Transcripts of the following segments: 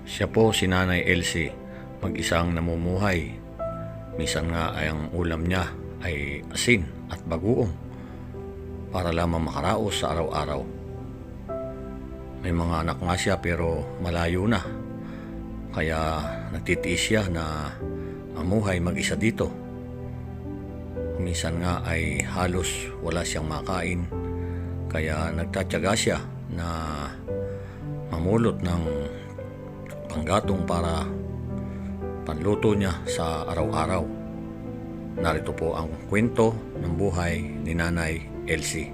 Siya po si Nanay Elsie, mag-isang namumuhay. Minsan nga ay ang ulam niya ay asin at bagoong para lamang makaraos sa araw-araw. May mga anak nga siya pero malayo na, kaya nagtitiis siya na mamuhay mag-isa dito. Minsan nga ay halos wala siyang makain, kaya nagtatyaga siya na mamulot ng panggatong para panluto niya sa araw-araw. Narito po ang kwento ng buhay ni Nanay Elsie.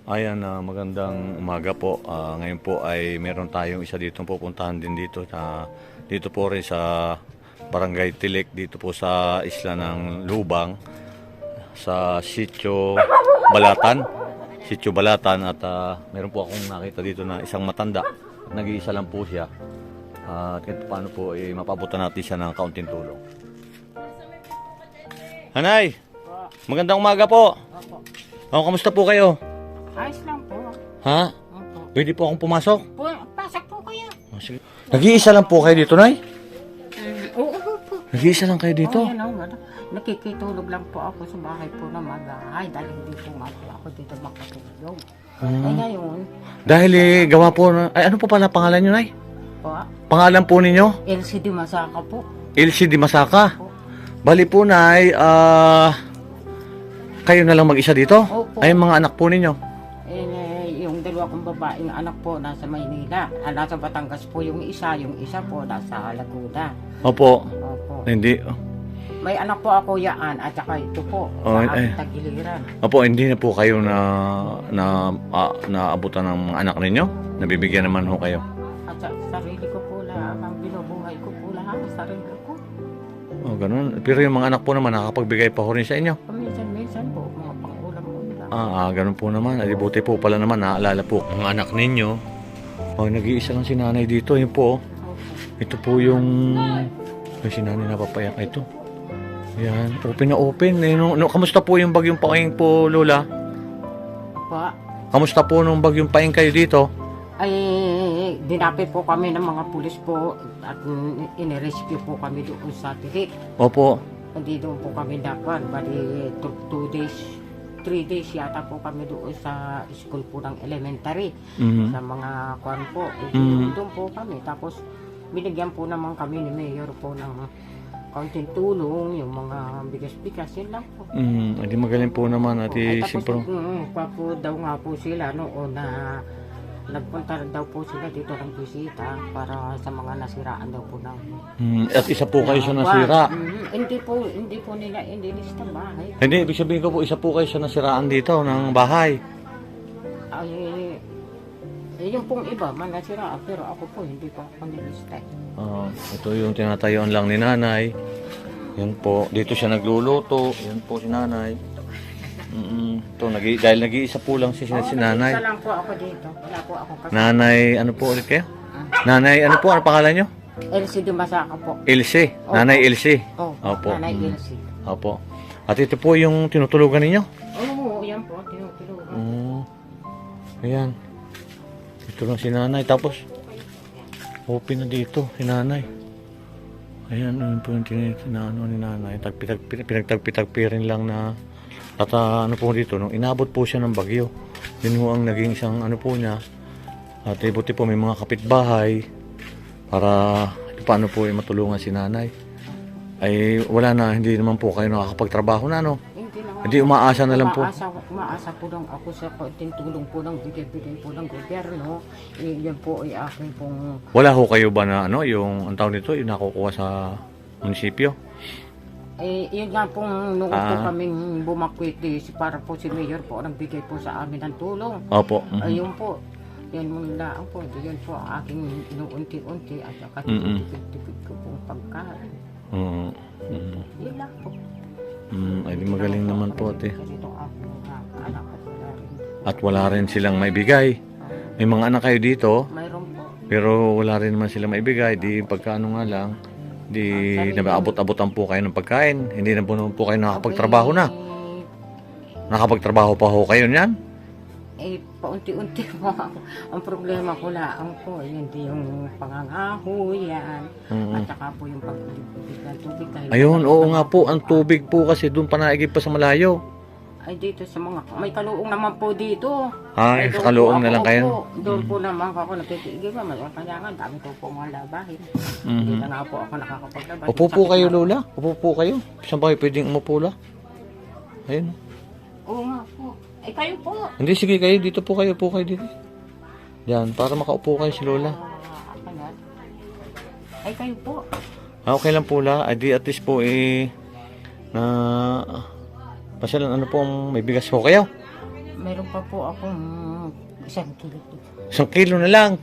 Ayan, magandang umaga po. Ngayon po ay meron tayong isa ditong pupuntahan din dito. Dito po rin sa Barangay Tilek, dito po sa isla ng Lubang, sa Sitio Balatan. Sitio Balatan at meron po akong nakita dito na isang matanda. Nag-iisa lang po siya. At kahit paano po, mapabutan natin siya ng kaunting tulong. Hanay! Magandang umaga po! Kamusta po kayo? Ayos lang po. Ha? Opo. Pwede po akong pumasok? Pasok po kayo. Sige. Nag-iisa lang po kayo dito, Nay? Oo po. Nag-iisa lang kayo dito? Oo, yan o. Nakikitulog lang po ako sa bahay po na mag-ahay dahil hindi po nga po ako dito makatulog. Ay ngayon, Dahil gawa po na... Ay, ano po pala pangalan nyo, Nay? po, Pangalan po ninyo? LCD Masaka po. Elsie Di Masaka. Po. Bali po, Nay, kayo na lang mag-isa dito? Opo. Ay, mga anak po ninyo? Yung dalawa kong babaeng anak po nasa Maynila. Nasa Batangas po yung isa po nasa Laguna. Opo. Opo. Hindi. May anak po ako yaan at saka ito po Oh, sa eh. aking tagiliran. Opo, hindi na po kayo naabutan ng mga anak ninyo? Nabibigyan naman ho kayo? At sa sarili ko po lang, ang binubuhay ko po lang ang sarili ko. Oh, ganun. Pero yung mga anak po naman, nakapagbigay pa ho rin sa inyo? Paminsan-minsan po, mga pang-ulam ko lang. Ganun po naman. Ay, buti po pala naman, naalala po ang anak ninyo. Oh, nag-iisa lang si nanay dito. Yun po. Opo. Ito po yung... Ay, si nanay napapayak ito. Yan. Open na open. Kamusta po yung bagyong paing po, Lola? Pa, Kamusta po nung bagyong paing kayo dito? ay dinapit po kami ng mga pulis po at inirescue po kami doon sa Tirik. Opo. Hindi doon po kami dapat, bali 2 days, 3 days yata po kami doon sa school po ng elementary. Mhm. Sa mga kwan po, doon po kami. Tapos binigyan po naman kami ni Mayor po ng kaunting tulong, yung mga bigas-bigas, yun lang po. Hindi magaling po naman at Ay, siyempre. po daw nga po sila noon na nagpunta daw po sila dito ng bisita para sa mga nasiraan daw po ng At isa po kayo sa nasira. Hindi po nila inilista bahay. Hindi, ibig sabihin ko po, isa po kayo sa nasiraan dito ng bahay. Ay, yung pong iba man nasiraan pero ako po hindi po ako nilista. Ito yung tinatayuan lang ni nanay. Yan po, dito siya nagluluto. Yan po si nanay. Ito, dahil nag-iisa po lang si nanay. Isa lang po ako dito. Wala po ako kasama. Nanay, ano po ulit kayo? Nanay, ano po? Ano pangalan nyo? LCD Masaka po. Elsie. Opo. Nanay Elsie. Oh, Opo. Nanay Elsie. Opo. At ito po yung tinutulugan ninyo? Oo, yan po. Tinutulungan. Ayan. Ito lang si nanay. Tapos, open na dito si nanay. Ayan, ano po yung tinano ni nanay. Pinagtagpi rin lang na at ano po dito, nung inabot po siya ng bagyo. Yun ho ang naging isang ano po niya. At buti po may mga kapitbahay para paano po matulungan si nanay. Ay wala na, hindi naman po kayo nakakapagtrabaho na, no? Hindi, umaasa na lang po. Umaasa po lang ako sa konting tulong po ng bigay-bigay po ng gobyerno. Yan po ay akin pong... Wala ho kayo ba na ano, yung ang tawag nito, yung nakukuha sa munisipyo? Yun nga pong noon po kaming bumakwiti para po si Mayor po nagbigay po sa amin ng tulong. Opo. Ayun po. Yan muna po. Yan po ang aking inuunti-unti at saka tipid-tipid ko pong pagkain. Yun lang po. Ay di magaling naman po, ate. Kasi itong aking anak at wala rin. At wala rin silang maibigay. May mga anak kayo dito, Mayroon po. pero wala rin naman silang maibigay. Di pagkaano nga lang, Di Sabi na abot-abotan po kayo ng pagkain. Hindi na po naman po kayo nakakapagtrabaho na. Nakapagtrabaho pa ho kayo niyan? Paunti-unti po ako. Ang problema ko lang po, hindi yung pangangaho yan. At saka po yung pagbibig ng tubig. Ayun, oo nga po. Ang tubig po kasi doon panaigib pa sa malayo. Ay dito sa mga, may kaluong naman po dito. Ay, doon sa kaluong po na lang ako kayo? po. Doon po naman ako nagtitigil pa. Kaya nga, dami ko po mga labahin. Hindi na nga po ako nakakapaglabas. Upo po kayo, Lola. Upo po kayo. Saan ba kayo pwedeng umupo, Lola? Ayun. Oo nga po. Eh kayo po. Hindi, sige kayo. Dito po kayo. Upo kayo dito. Yan, para makaupo kayo si Lola. Ay kayo po. Okay lang po, Lola. Ay, di at least po pasyalan, ano po, may bigas po kayo? Meron pa po akong 1 kilo. 1 kilo na lang.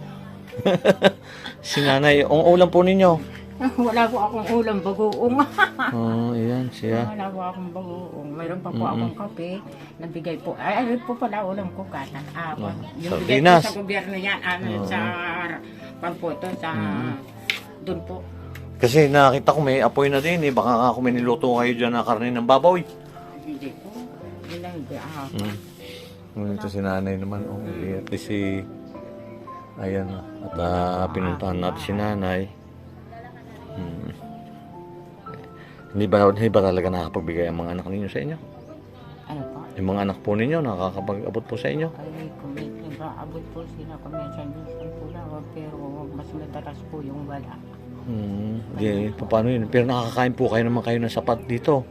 Si nanay, ang ulam po ninyo. Wala po akong ulam, bagoong. Ayan, siya. Wala po akong bagoong. Meron pa po akong kape. Nabigay po. Ay, ano po pala ulam ko, katan. Yung bigay sardinas. po sa gobyerno yan. Sa pampoto, sa doon po. Kasi nakita ko may apoy na din eh. Baka ako may niluto kayo dyan na karne ng baboy. Hindi po. Yun lang, hindi. Ito si nanay naman. At least si... Ayan. At pinuntahan natin si nanay. Hindi ba talaga nakakapagbigay ang mga anak ninyo sa inyo? Ano po? Yung mga anak po ninyo nakakapag-abot po sa inyo? Ay, nag-aabot po sila minsan po lang. Pero mas madalas po yung wala. Di, paano yun? Pero nakakain po kayo naman kayo ng sapat dito.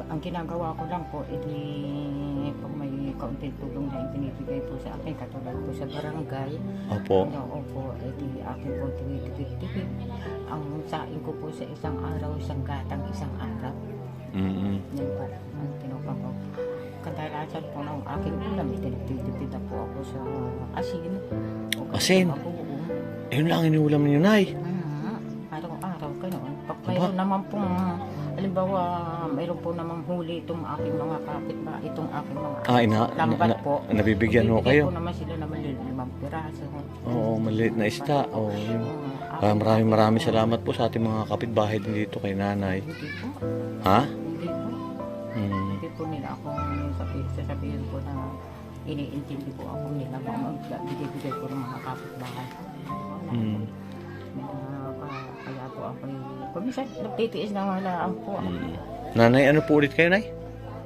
Ang ginagawa ko lang po, pag may kaunting tulong na ibinibigay po sa akin, katulad po sa barangay, Opo. opo, akin po tinitipid-tipid. Ang saing ko po sa isang araw, isang gatang, isang araw. Yan po, ang kinuha ko. Kadalasan po ng aking ulam, tinitipid na po ako sa asin. Asin? Ayun lang iniulam ninyo, Nay. Araw-araw, ganoon. Pag mayroon naman pong, halimbawa, mayroon po namang huli itong aking mga kapit ba, itong aking mga lambat po. Nabibigyan ho kayo? Bibigyan po naman sila ng maliit 5 piraso. Oo, maliit na isda. Maraming salamat po sa ating mga kapitbahay din dito kay nanay. Hindi po. Ha? Hindi po. Hindi po nila ako sasabihin po na iniintindi po ako nila. Bigay po ng mga kapitbahay. Kaya po ako kumisan nagtitiis na walaan po. Nanay, ano po ulit kayo, Nay?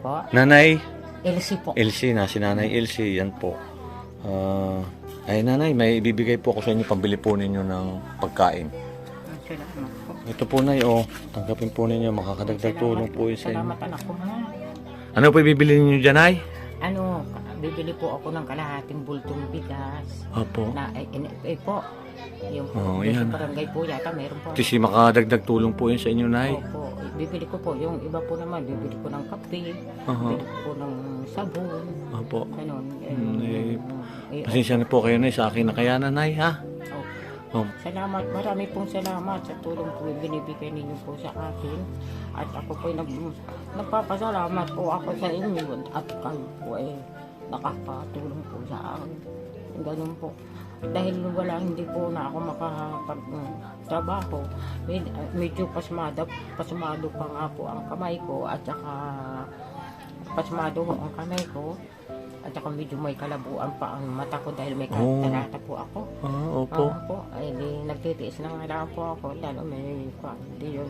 Po? Nanay? Elsie po. Elsie na, si Nanay Elsie, yan po. Ay, Nanay, may ibibigay po ako sa inyo, pambili po ninyo ng pagkain. Salamat po. Ito po, Nay, tanggapin po ninyo, makakadagdag tulong po yun sa inyo. Salamat anak ko, ha. Ano po ibibili ninyo dyan, Nay? Bibili po ako ng kalahating bultong bigas. Opo. Na, po. Yung yan. sa barangay po yata, meron po. Kasi makadagdag tulong po yun sa inyo, Nay. Opo. Bibili ko po. Yung iba po naman, bibili ko ng kape. Bibili ko po ng sabon. Opo. Ganon. Pasensya na po kayo, Nay, sa akin na kaya, Nay, ha? Salamat. Marami pong salamat sa tulong po binibigay ninyo po sa akin. At ako po nagpapasalamat po ako sa inyo. At kayo po nakakatulong po sa akin. Ganun po. Dahil hindi po na ako makapagtrabaho. Medyo pasmado pa nga po ang kamay ko at saka pasmado ho ang kamay ko. At saka medyo may kalabuan pa ang mata ko dahil may katarata po ako. Opo. Nagtitiis na nga lang po ako. Lalo may hindi yun.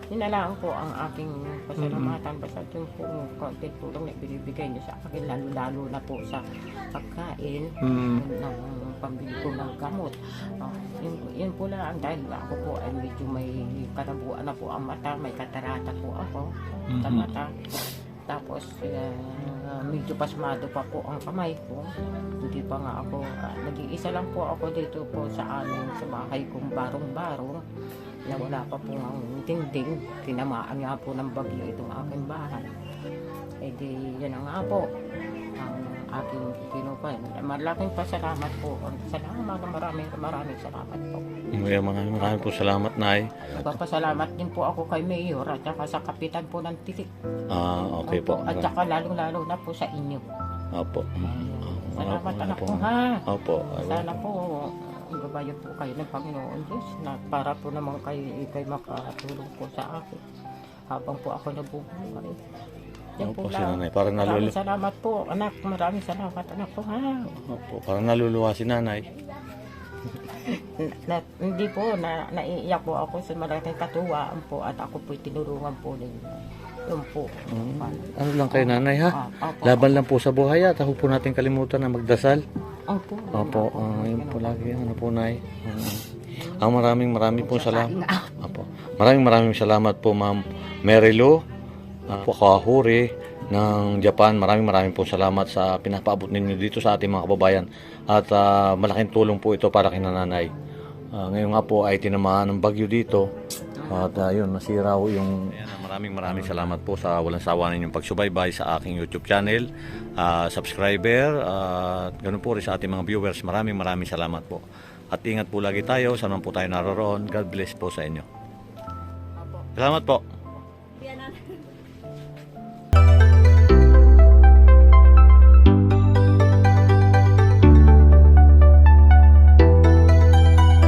Hinalaan po ang aking pasalamatan. Basta yung po konting tulong na binibigay niyo sa akin. Lalo na po sa pagkain. Ng pambili ko ng gamot. Yun po lang. Dahil ako po ay medyo may kalabuan na po ang mata. May katarata po ako sa mata. Tapos medyo pasmado pa po ang kamay ko. Hindi pa nga ako, nag-iisa lang po ako dito po sa bahay kong barong-barong na wala pa po ang dingding. Tinamaan nga po ng bagyo itong aking bahay. Yan na nga po ang aking kinupan. Malaking pasalamat po. Maraming salamat po. Maraming po salamat, Nay. Nagpapasalamat din po ako kay Mayor at saka sa kapitan po ng titik. Okay po. At saka lalong-lalo na po sa inyo. Opo. Salamat anak ko, ha. Opo. Sana po gabayan po kayo ng Panginoon Diyos na para po naman kayo ikay makatulong po sa akin habang po ako nabubuhay. Yan Opo, po si lang. nanay. Parang Maraming salamat po, anak. Maraming salamat, anak po, ha? Opo, parang naluluwa si nanay. Hindi po, naiiyak po ako sa malaking katuwaan po at ako po'y tinulungan po ninyo. Yun po. Ano lang kay nanay, ha? Opo. Laban lang po sa buhay, at huwag po natin kalimutan na magdasal. Opo. Opo, yun po lagi, ano po, nay. Ang maraming po salamat. Opo. Maraming salamat po, Ma'am Mary Lou, Wakahuri ng Japan. Maraming po salamat sa pinapaabot ninyo dito sa ating mga kababayan. At malaking tulong po ito para kay nanay. Ngayon nga po ay tinamaan ng bagyo dito. At yun, nasira po yung... Maraming salamat po sa walang sawa ninyong pagsubaybay sa aking YouTube channel, subscriber, at ganoon po rin sa ating mga viewers. Maraming salamat po. At ingat po lagi tayo, saan man po tayo naroon. God bless po sa inyo. Salamat po.